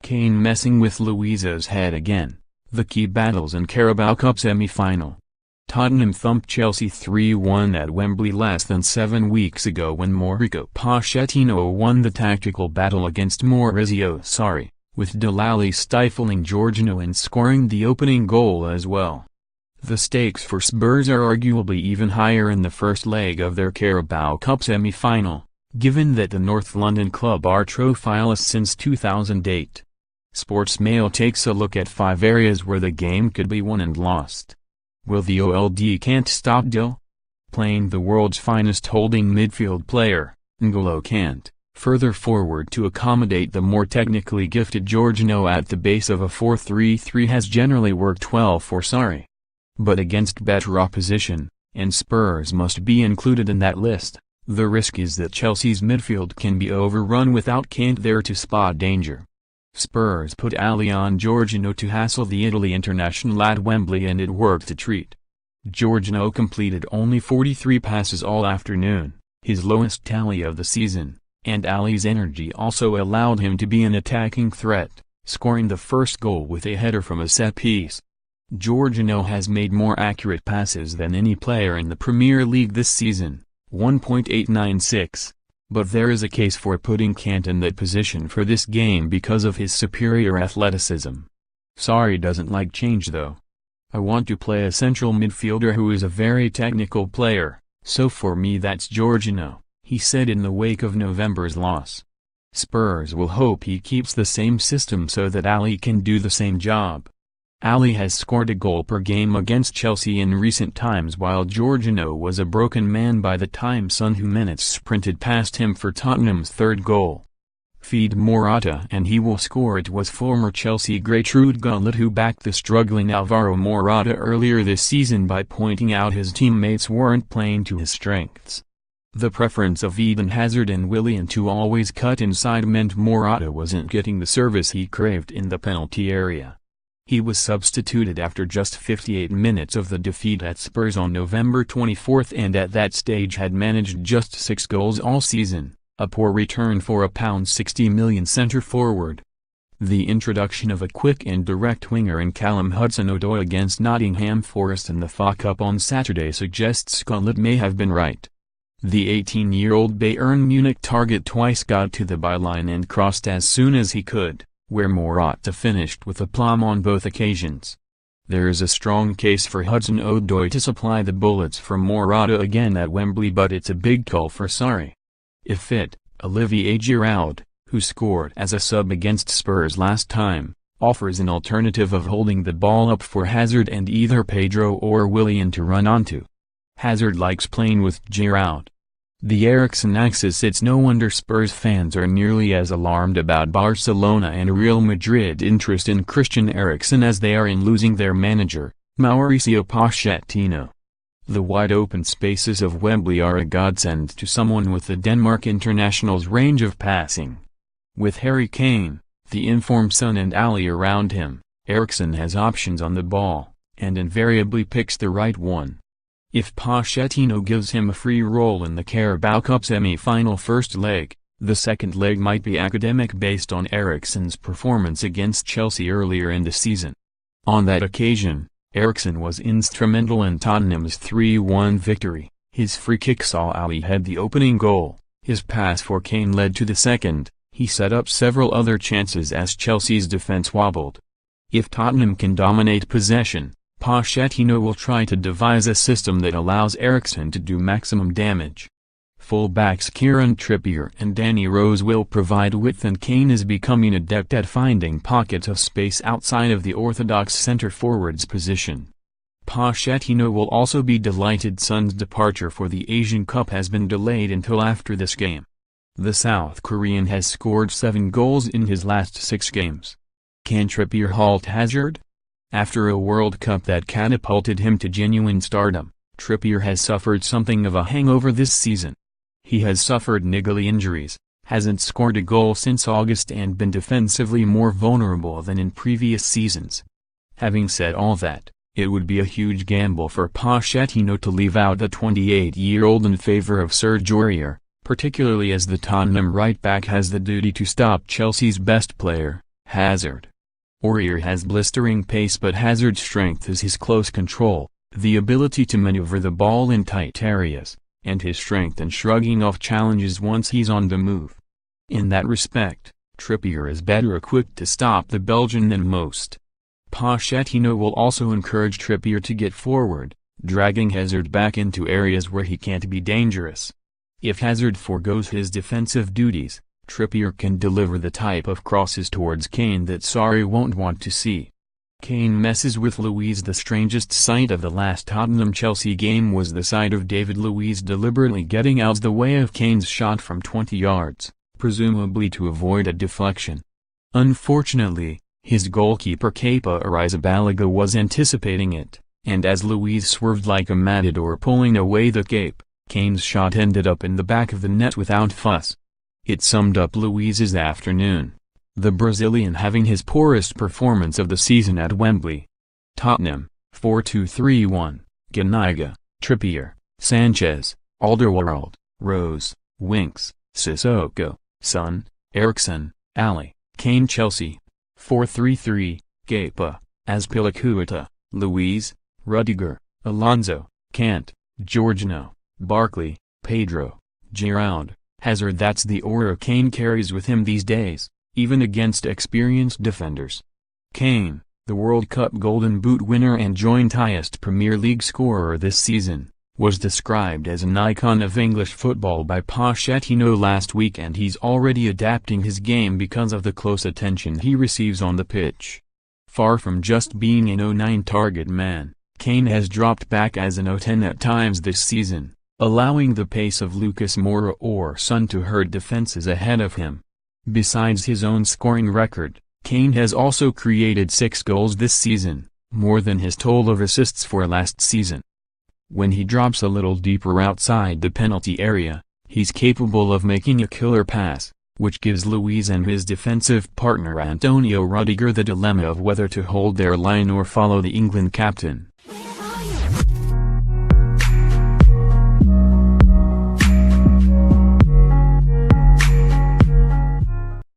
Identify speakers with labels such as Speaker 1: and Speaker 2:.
Speaker 1: Kane messing with Luiz's head again. The key battles in Carabao Cup semi-final. Tottenham thumped Chelsea 3-1 at Wembley less than 7 weeks ago when Maurico Pochettino won the tactical battle against Maurizio Sarri, with Dele Alli stifling Jorginho and scoring the opening goal as well. The stakes for Spurs are arguably even higher in the first leg of their Carabao Cup semi-final, given that the North London club are trophyless since 2008. Sportsmail takes a look at 5 areas where the game could be won and lost. Will the old Kante stop Dele? Playing the world's finest holding midfield player, N'Golo Kante, further forward to accommodate the more technically gifted Jorginho at the base of a 4-3-3 has generally worked well for Sarri. But against better opposition, and Spurs must be included in that list, the risk is that Chelsea's midfield can be overrun without Kante there to spot danger. Spurs put Alli on Jorginho to hassle the Italy international at Wembley and it worked a treat. Jorginho completed only 43 passes all afternoon, his lowest tally of the season, and Alli's energy also allowed him to be an attacking threat, scoring the first goal with a header from a set piece. Jorginho has made more accurate passes than any player in the Premier League this season, 1.896. But there is a case for putting Kante in that position for this game because of his superior athleticism. Sarri doesn't like change though. I want to play a central midfielder who is a very technical player, so for me that's Jorginho, he said in the wake of November's loss. Spurs will hope he keeps the same system so that Alli can do the same job. Alli has scored a goal per game against Chelsea in recent times while Jorginho was a broken man by the time Son Jimenez sprinted past him for Tottenham's third goal. Feed Morata and he will score. It was former Chelsea great Ruud Gullit who backed the struggling Alvaro Morata earlier this season by pointing out his teammates weren't playing to his strengths. The preference of Eden Hazard and Willian to always cut inside meant Morata wasn't getting the service he craved in the penalty area. He was substituted after just 58 minutes of the defeat at Spurs on November 24 and at that stage had managed just 6 goals all season, a poor return for a £60 million centre-forward. The introduction of a quick and direct winger in Callum Hudson-Odoi against Nottingham Forest in the FA Cup on Saturday suggests Gullit may have been right. The 18-year-old Bayern Munich target twice got to the byline and crossed as soon as he could, where Morata finished with aplomb on both occasions. There is a strong case for Hudson-Odoi to supply the bullets for Morata again at Wembley, but it's a big call for Sarri. If fit, Olivier Giroud, who scored as a sub against Spurs last time, offers an alternative of holding the ball up for Hazard and either Pedro or Willian to run onto. Hazard likes playing with Giroud. The Eriksen axis. It's no wonder Spurs fans are nearly as alarmed about Barcelona and Real Madrid interest in Christian Eriksen as they are in losing their manager, Mauricio Pochettino. The wide-open spaces of Wembley are a godsend to someone with the Denmark international's range of passing. With Harry Kane, the informed Son and Alli around him, Eriksen has options on the ball, and invariably picks the right one. If Pochettino gives him a free role in the Carabao Cup semi-final first leg, the second leg might be academic based on Eriksen's performance against Chelsea earlier in the season. On that occasion, Eriksen was instrumental in Tottenham's 3-1 victory. His free kick saw Alli head the opening goal, his pass for Kane led to the second, he set up several other chances as Chelsea's defense wobbled. If Tottenham can dominate possession, Pochettino will try to devise a system that allows Eriksen to do maximum damage. Full-backs Kieran Trippier and Danny Rose will provide width, and Kane is becoming adept at finding pockets of space outside of the orthodox centre-forward's position. Pochettino will also be delighted Son's departure for the Asian Cup has been delayed until after this game. The South Korean has scored 7 goals in his last 6 games. Can Trippier halt Hazard? After a World Cup that catapulted him to genuine stardom, Trippier has suffered something of a hangover this season. He has suffered niggly injuries, hasn't scored a goal since August and been defensively more vulnerable than in previous seasons. Having said all that, it would be a huge gamble for Pochettino to leave out the 28-year-old in favor of Serge Aurier, particularly as the Tottenham right-back has the duty to stop Chelsea's best player, Hazard. Aurier has blistering pace, but Hazard's strength is his close control, the ability to maneuver the ball in tight areas, and his strength in shrugging off challenges once he's on the move. In that respect, Trippier is better equipped to stop the Belgian than most. Pochettino will also encourage Trippier to get forward, dragging Hazard back into areas where he can't be dangerous. If Hazard forgoes his defensive duties, Trippier can deliver the type of crosses towards Kane that Sarri won't want to see. Kane messes with Luiz. The strangest sight of the last Tottenham-Chelsea game was the sight of David Luiz deliberately getting out the way of Kane's shot from 20 yards, presumably to avoid a deflection. Unfortunately, his goalkeeper Kepa Arrizabalaga was anticipating it, and as Luiz swerved like a matador pulling away the cape, Kane's shot ended up in the back of the net without fuss. It summed up Luiz's afternoon, the Brazilian having his poorest performance of the season at Wembley. Tottenham, 4-2-3-1, Ganiga, Trippier, Sanchez, Alderweireld, Rose, Winks, Sissoko, Son, Eriksen, Alli, Kane. Chelsea, 4-3-3, Kepa, Azpilicueta, Luiz, Rudiger, Alonso, Kante, Jorginho, Barkley, Pedro, Giroud, Hazard. That's the aura Kane carries with him these days, even against experienced defenders. Kane, the World Cup Golden Boot winner and joint highest Premier League scorer this season, was described as an icon of English football by Pochettino last week, and he's already adapting his game because of the close attention he receives on the pitch. Far from just being an 0-9 target man, Kane has dropped back as an 0-10 at times this season, allowing the pace of Lucas Moura or Son to hurt defenses ahead of him. Besides his own scoring record, Kane has also created 6 goals this season, more than his total of assists for last season. When he drops a little deeper outside the penalty area, he's capable of making a killer pass, which gives Luiz and his defensive partner Antonio Rudiger the dilemma of whether to hold their line or follow the England captain.